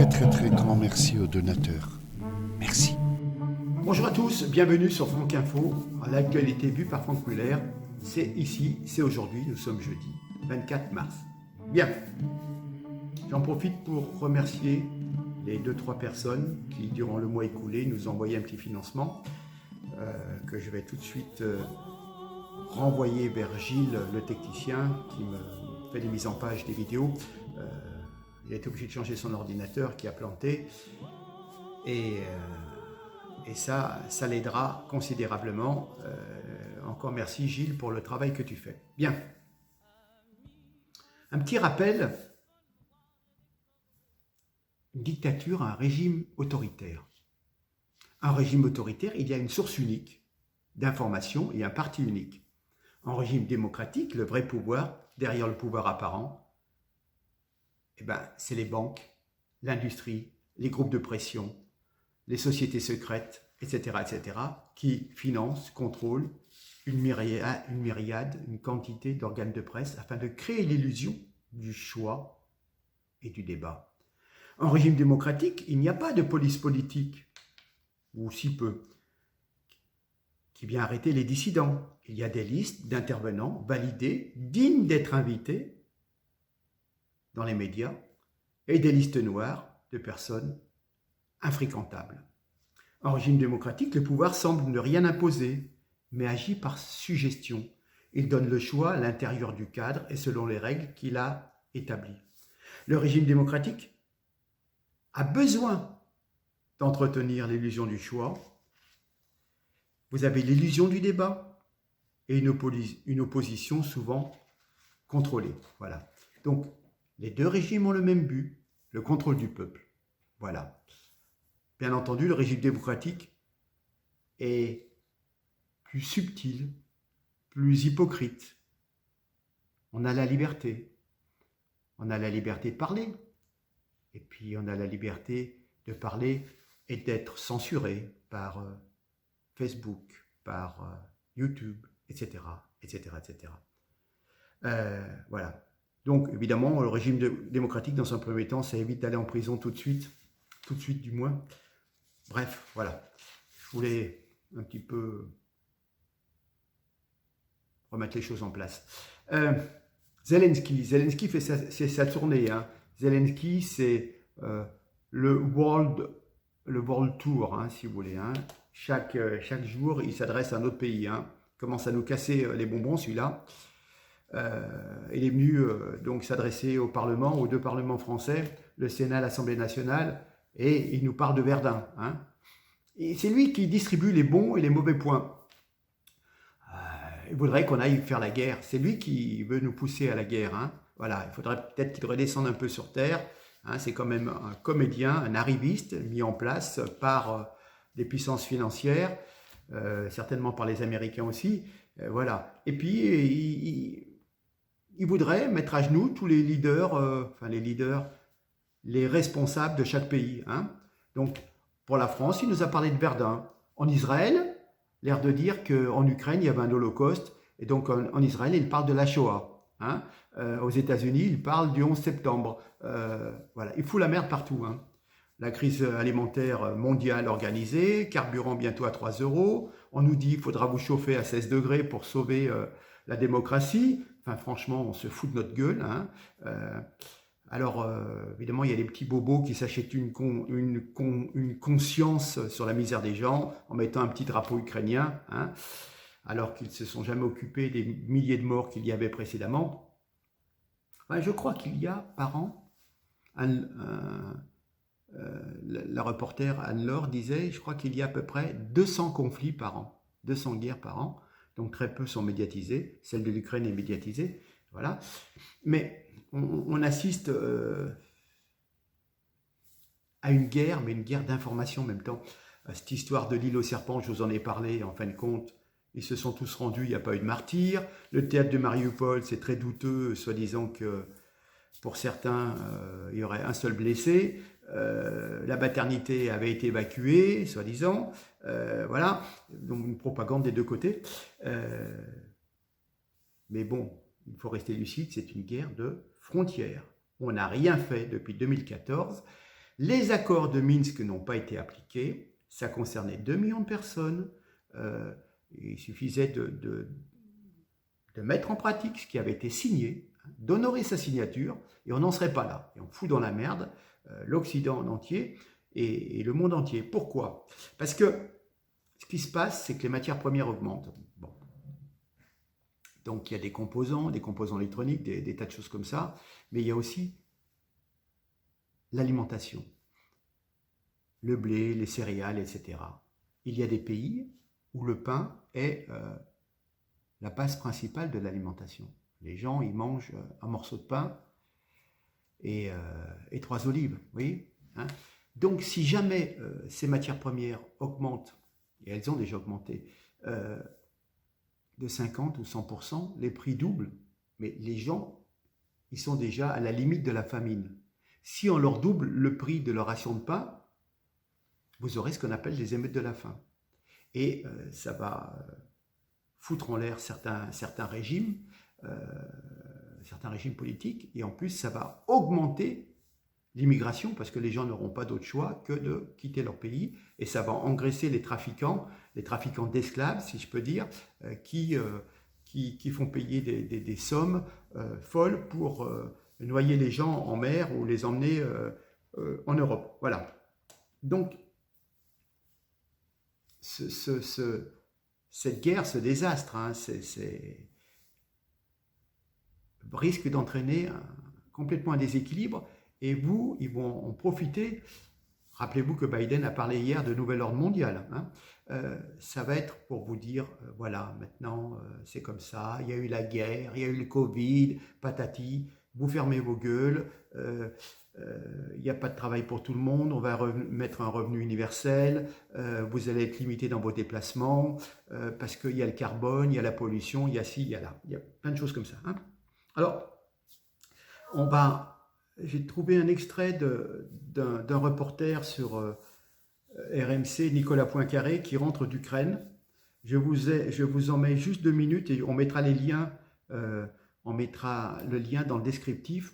très grand merci aux donateurs. Merci. Bonjour à tous, bienvenue sur Franck Info, l'actualité vue par Franck Muller. C'est ici, c'est aujourd'hui, nous sommes jeudi 24 mars. Bien, j'en profite pour remercier les 2-3 personnes qui, durant le mois écoulé, nous ont envoyé un petit financement que je vais tout de suite renvoyer vers Gilles, le technicien, qui me fait les mises en page des vidéos. Il a été obligé de changer son ordinateur qui a planté et ça l'aidera considérablement. Encore merci Gilles pour le travail que tu fais. Bien. Un petit rappel, une dictature, un régime autoritaire. Un régime autoritaire, il y a une source unique d'information et un parti unique. En régime démocratique, le vrai pouvoir, derrière le pouvoir apparent, c'est les banques, l'industrie, les groupes de pression, les sociétés secrètes, etc., qui financent, contrôlent une myriade, une quantité d'organes de presse afin de créer l'illusion du choix et du débat. En régime démocratique, il n'y a pas de police politique, ou si peu, qui vient arrêter les dissidents. Il y a des listes d'intervenants validés, dignes d'être invités dans les médias, et des listes noires de personnes infréquentables. En régime démocratique, le pouvoir semble ne rien imposer, mais agit par suggestion. Il donne le choix à l'intérieur du cadre et selon les règles qu'il a établies. Le régime démocratique a besoin d'entretenir l'illusion du choix. Vous avez l'illusion du débat et une opposition souvent contrôlée. Voilà. Donc, les deux régimes ont le même but, le contrôle du peuple. Voilà. Bien entendu, le régime démocratique est plus subtil, plus hypocrite. On a la liberté. On a la liberté de parler. Et puis, on a la liberté de parler et d'être censuré par Facebook, par YouTube, etc. Voilà. Donc, évidemment, le régime démocratique, dans un premier temps, ça évite d'aller en prison tout de suite du moins. Bref, voilà. Je voulais un petit peu remettre les choses en place. Zelensky fait sa tournée. Hein. Zelensky, c'est le World Tour, hein, si vous voulez. Hein. Chaque jour, il s'adresse à un autre pays. Hein. Il commence à nous casser les bonbons, celui-là. Il est venu donc s'adresser au Parlement, aux deux parlements français, le Sénat, l'Assemblée nationale, et il nous parle de Verdun. Hein. Et c'est lui qui distribue les bons et les mauvais points. Il voudrait qu'on aille faire la guerre. C'est lui qui veut nous pousser à la guerre. Hein. Voilà, il faudrait peut-être qu'il redescende un peu sur terre. Hein. C'est quand même un comédien, un arriviste mis en place par des puissances financières, certainement par les Américains aussi. Voilà. Et puis, il voudrait mettre à genoux tous les leaders, les responsables de chaque pays. Hein. Donc, pour la France, il nous a parlé de Verdun. En Israël, l'air de dire qu'en Ukraine, il y avait un holocauste. Et donc, en Israël, il parle de la Shoah. Hein. Aux États-Unis, il parle du 11 septembre. Voilà. Il fout la merde partout. Hein. La crise alimentaire mondiale organisée, carburant bientôt à 3 €. On nous dit qu'il faudra vous chauffer à 16 degrés pour sauver la démocratie. Enfin, franchement, on se fout de notre gueule. Hein. Alors, évidemment, il y a des petits bobos qui s'achètent une conscience sur la misère des gens en mettant un petit drapeau ukrainien, hein, alors qu'ils ne se sont jamais occupés des milliers de morts qu'il y avait précédemment. Enfin, je crois qu'il y a par an, la reporter Anne-Laure disait, je crois qu'il y a à peu près 200 conflits par an, 200 guerres par an, donc très peu sont médiatisées, celle de l'Ukraine est médiatisée, voilà. Mais on assiste à une guerre, mais une guerre d'information en même temps. Cette histoire de l'île aux serpents, je vous en ai parlé, en fin de compte, ils se sont tous rendus, il n'y a pas eu de martyrs. Le théâtre de Mariupol, c'est très douteux, soi-disant que pour certains, il y aurait un seul blessé. La maternité avait été évacuée, soi-disant. Voilà, donc une propagande des deux côtés. Mais bon, il faut rester lucide, c'est une guerre de frontières. On n'a rien fait depuis 2014. Les accords de Minsk n'ont pas été appliqués. Ça concernait 2 millions de personnes. Il suffisait de mettre en pratique ce qui avait été signé, d'honorer sa signature, et on n'en serait pas là. Et on fout dans la merde l'Occident en entier et le monde entier. Pourquoi? Parce que ce qui se passe, c'est que les matières premières augmentent. Bon. Donc il y a des composants électroniques, des tas de choses comme ça, mais il y a aussi l'alimentation, le blé, les céréales, etc. Il y a des pays où le pain est la base principale de l'alimentation. Les gens, ils mangent un morceau de pain et 3 olives, vous voyez, hein. Donc, si jamais ces matières premières augmentent, et elles ont déjà augmenté, de 50 ou 100%, les prix doublent, mais les gens, ils sont déjà à la limite de la famine. Si on leur double le prix de leur ration de pain, vous aurez ce qu'on appelle des émeutes de la faim. Et ça va foutre en l'air certains régimes politiques, et en plus ça va augmenter l'immigration parce que les gens n'auront pas d'autre choix que de quitter leur pays, et ça va engraisser les trafiquants d'esclaves, si je peux dire, qui font payer des sommes folles pour noyer les gens en mer ou les emmener en Europe. Voilà. Donc, cette guerre, ce désastre, hein, risque d'entraîner complètement un déséquilibre, et ils vont en profiter. Rappelez-vous que Biden a parlé hier de nouvel ordre mondial, hein. Ça va être pour vous dire, voilà, maintenant c'est comme ça, il y a eu la guerre, il y a eu le Covid, patati, vous fermez vos gueules, il n'y a pas de travail pour tout le monde, on va mettre un revenu universel, vous allez être limité dans vos déplacements, parce qu'il y a le carbone, il y a la pollution, il y a ci, il y a là, il y a plein de choses comme ça, hein. Alors, j'ai trouvé un extrait d'un reporter sur RMC, Nicolas Poincaré, qui rentre d'Ukraine. Je vous en mets juste 2 minutes et on mettra les liens, on mettra le lien dans le descriptif.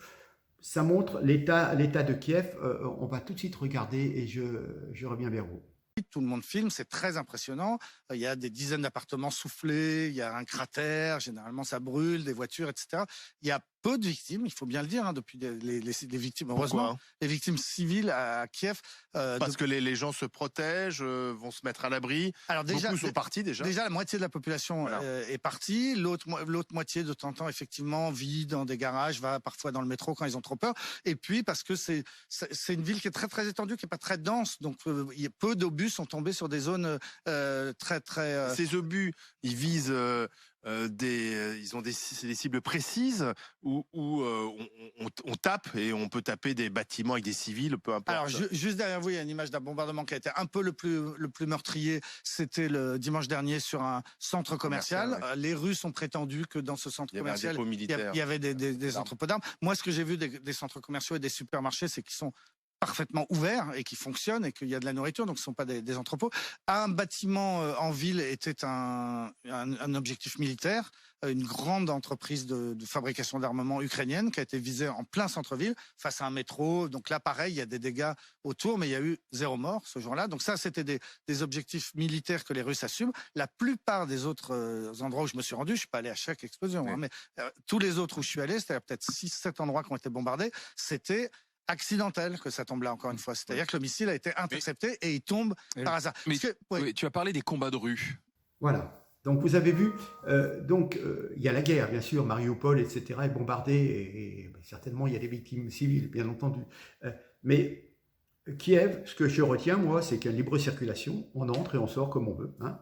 Ça montre l'état de Kiev. On va tout de suite regarder et je reviens vers vous. Tout le monde filme, c'est très impressionnant. Il y a des dizaines d'appartements soufflés, il y a un cratère, généralement ça brûle, des voitures, etc. Il y a peu de victimes, il faut bien le dire, hein, depuis les victimes, heureusement. Pourquoi ? Les victimes civiles à Kiev. Parce que les gens se protègent, vont se mettre à l'abri. Alors déjà, beaucoup sont partis déjà. Déjà, la moitié de la population est partie. L'autre moitié, de temps en temps, effectivement, vit dans des garages, va parfois dans le métro quand ils ont trop peur. Et puis, parce que c'est une ville qui est très, très étendue, qui n'est pas très dense. Donc, peu d'obus sont tombés sur des zones très, très... Ces obus, ils visent... ils ont des cibles précises où on tape, et on peut taper des bâtiments avec des civils, peu importe. Alors juste derrière vous, il y a une image d'un bombardement qui a été un peu le plus meurtrier. C'était le dimanche dernier sur un centre commercial. Ouais. Les Russes ont prétendu que dans ce centre commercial, il y avait des entrepôts d'armes. Moi, ce que j'ai vu des centres commerciaux et des supermarchés, c'est qu'ils sont parfaitement ouverts et qui fonctionnent et qu'il y a de la nourriture, donc ce ne sont pas des entrepôts. Un bâtiment en ville était un objectif militaire, une grande entreprise de fabrication d'armement ukrainienne qui a été visée en plein centre-ville face à un métro. Donc là, pareil, il y a des dégâts autour, mais il y a eu 0 mort ce jour-là. Donc ça, c'était des objectifs militaires que les Russes assument. La plupart des autres endroits où je me suis rendu, je ne suis pas allé à chaque explosion, oui. Hein, mais tous les autres où je suis allé, c'est-à-dire peut-être 6-7 endroits qui ont été bombardés, accidentel que ça tombe là, encore une fois. C'est-à-dire que le missile a été intercepté et il tombe par hasard. Mais tu as parlé des combats de rue. Voilà. Donc vous avez vu, il y a la guerre, bien sûr, Mariupol, etc. est bombardé, et certainement il y a des victimes civiles, bien entendu. Mais Kiev, ce que je retiens, moi, c'est qu'il y a une libre circulation, on entre et on sort comme on veut, hein.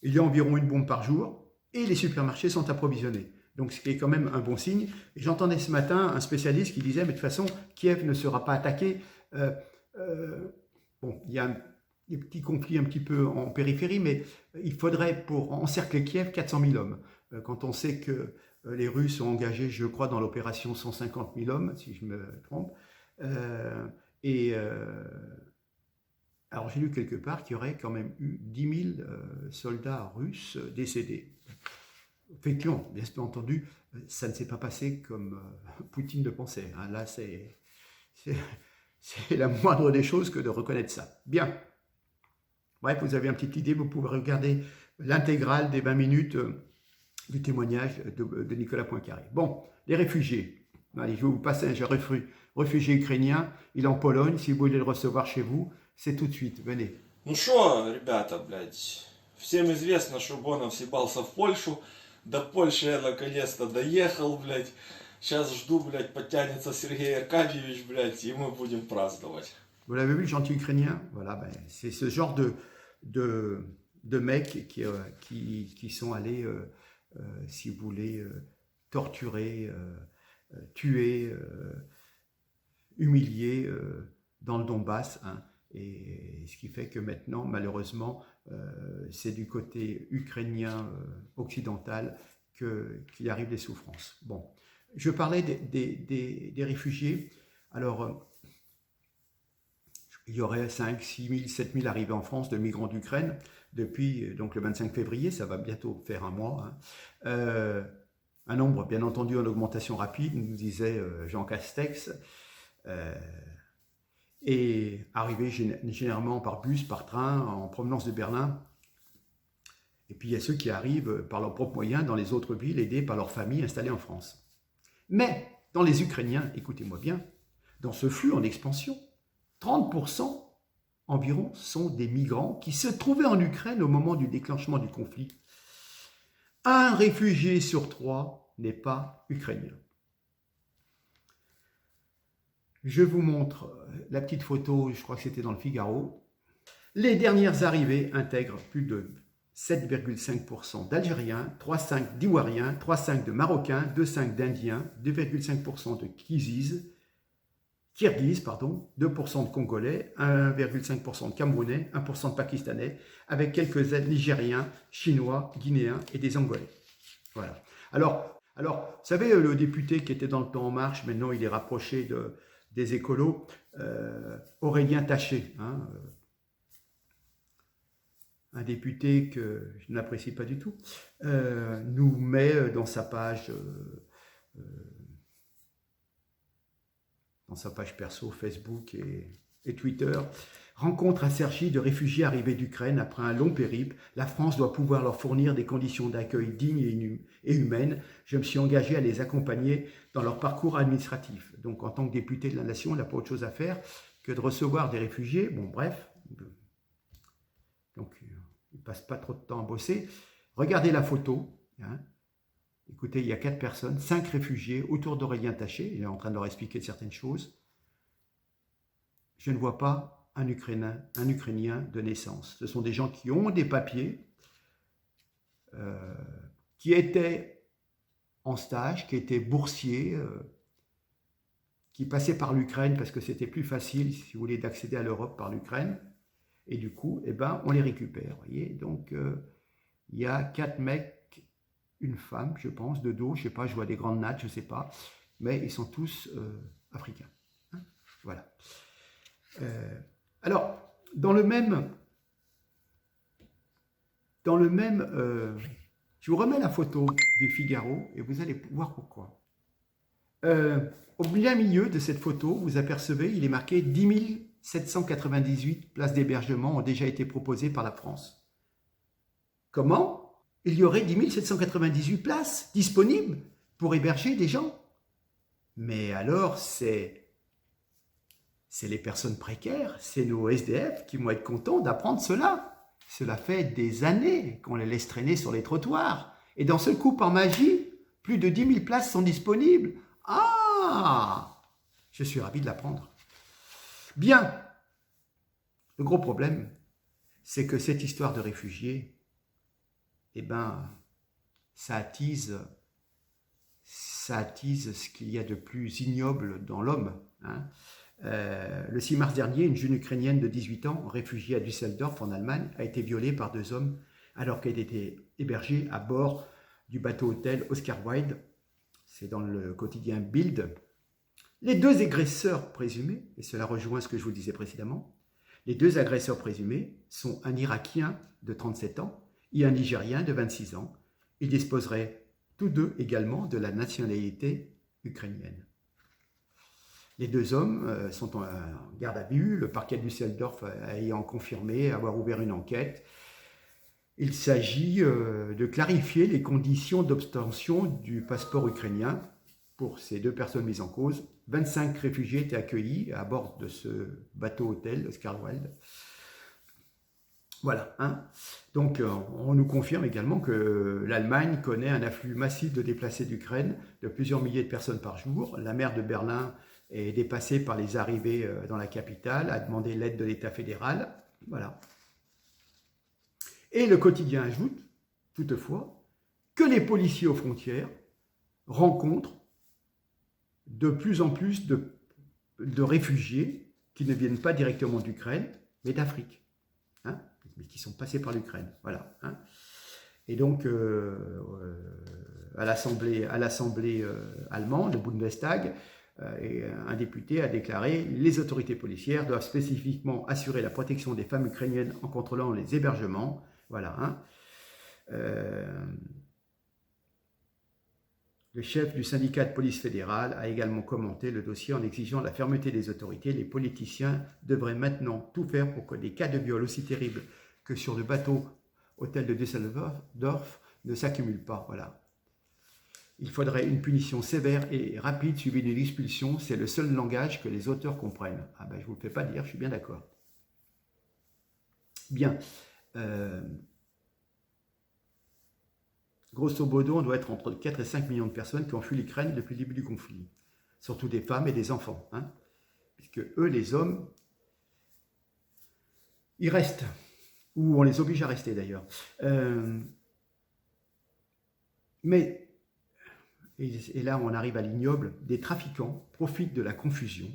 Il y a environ 1 bombe par jour, et les supermarchés sont approvisionnés. Donc, ce qui est quand même un bon signe. J'entendais ce matin un spécialiste qui disait, mais de toute façon, Kiev ne sera pas attaqué. Bon, il y a des petits conflits un petit peu en périphérie, mais il faudrait, pour encercler Kiev, 400 000 hommes. Quand on sait que les Russes ont engagé, je crois, dans l'opération 150 000 hommes, si je me trompe. Alors, j'ai lu quelque part qu'il y aurait quand même eu 10 000 soldats russes décédés. Effectivement, bien entendu, ça ne s'est pas passé comme Poutine le pensait, hein. Là, C'est la moindre des choses que de reconnaître ça. Bien. Bref, vous avez une petite idée, vous pouvez regarder l'intégrale des 20 minutes du témoignage de Nicolas Poincaré. Bon, les réfugiés. Allez, je vais vous passer un réfugié ukrainien, il est en Pologne, si vous voulez le recevoir chez vous, c'est tout de suite, venez. Ну что, ребята, блядь, всем известно, что Бонов съебался в Польшу, до Польши я наконец-то доехал, блядь, сейчас жду, блядь, подтянется Сергей Аркадьевич, блядь, и мы будем праздновать. Vous l'avez vu, le gentil ukrainien? Voilà, ben, c'est ce genre de mecs qui sont allés, si vous voulez, torturer, tuer, humilier dans le Donbass, hein. Et ce qui fait que maintenant, malheureusement, c'est du côté ukrainien occidental qu'il arrive les souffrances. Bon, je parlais des réfugiés. Alors, il y aurait 5, 6 000, 7 000 arrivées en France de migrants d'Ukraine depuis donc, le 25 février, ça va bientôt faire un mois. Hein. Un nombre, bien entendu, en augmentation rapide, nous disait Jean Castex. Et arrivé généralement par bus, par train, en provenance de Berlin. Et puis il y a ceux qui arrivent par leurs propres moyens dans les autres villes, aidés par leurs familles installées en France. Mais dans les Ukrainiens, écoutez-moi bien, dans ce flux en expansion, 30% environ sont des migrants qui se trouvaient en Ukraine au moment du déclenchement du conflit. Un réfugié sur 3 n'est pas ukrainien. Je vous montre la petite photo, je crois que c'était dans le Figaro. Les dernières arrivées intègrent plus de 7,5% d'Algériens, 3,5% d'Ivoiriens, 3,5% de Marocains, 2,5% d'Indiens, 2,5% de Kirghizes, 2% de Congolais, 1,5% de Camerounais, 1% de Pakistanais, avec quelques Nigériens, Chinois, Guinéens et des Angolais. Voilà. Alors, vous savez, le député qui était dans le temps En Marche, maintenant il est rapproché des écolos, Aurélien Taché, hein, un député que je n'apprécie pas du tout, nous met dans sa page perso, Facebook et Twitter, rencontre à Cergy de réfugiés arrivés d'Ukraine après un long périple. La France doit pouvoir leur fournir des conditions d'accueil dignes et humaines. Je me suis engagé à les accompagner dans leur parcours administratif. Donc, en tant que député de la Nation, il n'a pas autre chose à faire que de recevoir des réfugiés. Bon, bref. Donc, il ne passe pas trop de temps à bosser. Regardez la photo. Hein. Écoutez, il y a 4 personnes, 5 réfugiés autour d'Aurélien Taché. Il est en train de leur expliquer certaines choses. Je ne vois pas un Ukrainien de naissance. Ce sont des gens qui ont des papiers, qui étaient en stage, qui étaient boursiers, qui passaient par l'Ukraine parce que c'était plus facile, si vous voulez, d'accéder à l'Europe par l'Ukraine. Et du coup, eh ben, on les récupère. Voyez. Donc, il y a 4 mecs, une femme, je pense, de dos, je ne sais pas, je vois des grandes nattes, je ne sais pas, mais ils sont tous africains. Hein. Voilà. Alors, dans le même, je vous remets la photo du Figaro et vous allez voir pourquoi. Au plein milieu de cette photo, vous apercevez, il est marqué 10 798 places d'hébergement ont déjà été proposées par la France. Comment? Il y aurait 10 798 places disponibles pour héberger des gens. Mais alors, c'est les personnes précaires, c'est nos SDF qui vont être contents d'apprendre cela. Cela fait des années qu'on les laisse traîner sur les trottoirs. Et d'un seul coup, par magie, plus de 10 000 places sont disponibles. Ah! Je suis ravi de l'apprendre. Bien. Le gros problème, c'est que cette histoire de réfugiés, eh ben, ça attise ce qu'il y a de plus ignoble dans l'homme. Hein. Le 6 mars dernier, une jeune Ukrainienne de 18 ans, réfugiée à Düsseldorf en Allemagne, a été violée par 2 hommes alors qu'elle était hébergée à bord du bateau-hôtel Oscar Wilde. C'est dans le quotidien Bild. Les 2 agresseurs présumés, et cela rejoint ce que je vous disais précédemment, les 2 agresseurs présumés sont un Irakien de 37 ans et un Nigérien de 26 ans. Ils disposeraient tous 2 également de la nationalité ukrainienne. Les 2 hommes sont en garde à vue, le parquet de Düsseldorf ayant confirmé avoir ouvert une enquête. Il s'agit de clarifier les conditions d'obtention du passeport ukrainien pour ces 2 personnes mises en cause. 25 réfugiés étaient accueillis à bord de ce bateau-hôtel, Scarwald. Voilà. Donc, on nous confirme également que l'Allemagne connaît un afflux massif de déplacés d'Ukraine de plusieurs milliers de personnes par jour. La maire de Berlin est dépassée par les arrivées dans la capitale, a demandé l'aide de l'État fédéral. Voilà. Et le quotidien ajoute, toutefois, que les policiers aux frontières rencontrent de plus en plus de réfugiés qui ne viennent pas directement d'Ukraine, mais d'Afrique, mais qui sont passés par l'Ukraine. Voilà. Et donc, à l'Assemblée allemande, le Bundestag, un député a déclaré « Les autorités policières doivent spécifiquement assurer la protection des femmes ukrainiennes en contrôlant les hébergements. » Voilà. Le chef du syndicat de police fédérale a également commenté le dossier en exigeant la fermeté des autorités. Les politiciens devraient maintenant tout faire pour que des cas de viol aussi terribles que sur le bateau hôtel de Düsseldorf ne s'accumulent pas. Voilà. Il faudrait une punition sévère et rapide suivie d'une expulsion. C'est le seul langage que les auteurs comprennent. Ah ben, je ne vous le fais pas dire, je suis bien d'accord. Bien. Grosso modo, on doit être entre 4 et 5 millions de personnes qui ont fui l'Ukraine depuis le début du conflit. Surtout des femmes et des enfants. Puisque eux, les hommes, ils restent. Ou on les oblige à rester d'ailleurs. Mais, et là on arrive à l'ignoble, des trafiquants profitent de la confusion.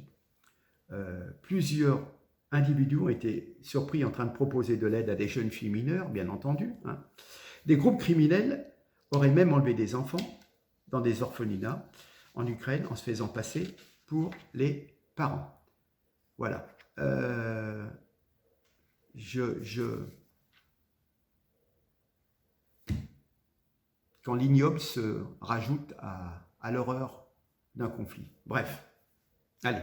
Plusieurs individus ont été surpris en train de proposer de l'aide à des jeunes filles mineures, bien entendu. Des groupes criminels auraient même enlevé des enfants dans des orphelinats en Ukraine en se faisant passer pour les parents. Voilà. Quand l'ignoble se rajoute à l'horreur d'un conflit. Bref. Allez.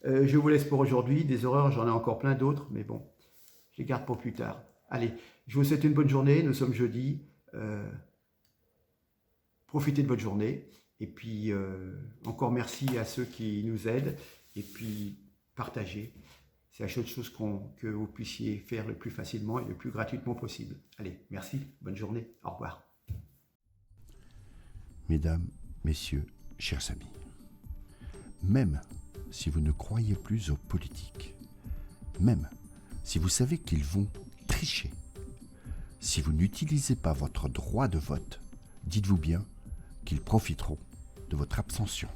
Je vous laisse pour aujourd'hui. Des horreurs, j'en ai encore plein d'autres, mais bon, je les garde pour plus tard. Allez, je vous souhaite une bonne journée. Nous sommes jeudi. Profitez de votre journée. Et puis, encore merci à ceux qui nous aident. Et puis, partagez. C'est la seule chose que vous puissiez faire le plus facilement et le plus gratuitement possible. Allez, merci. Bonne journée. Au revoir. Mesdames, messieurs, chers amis, même si vous ne croyez plus aux politiques, même si vous savez qu'ils vont tricher, si vous n'utilisez pas votre droit de vote, dites-vous bien qu'ils profiteront de votre abstention.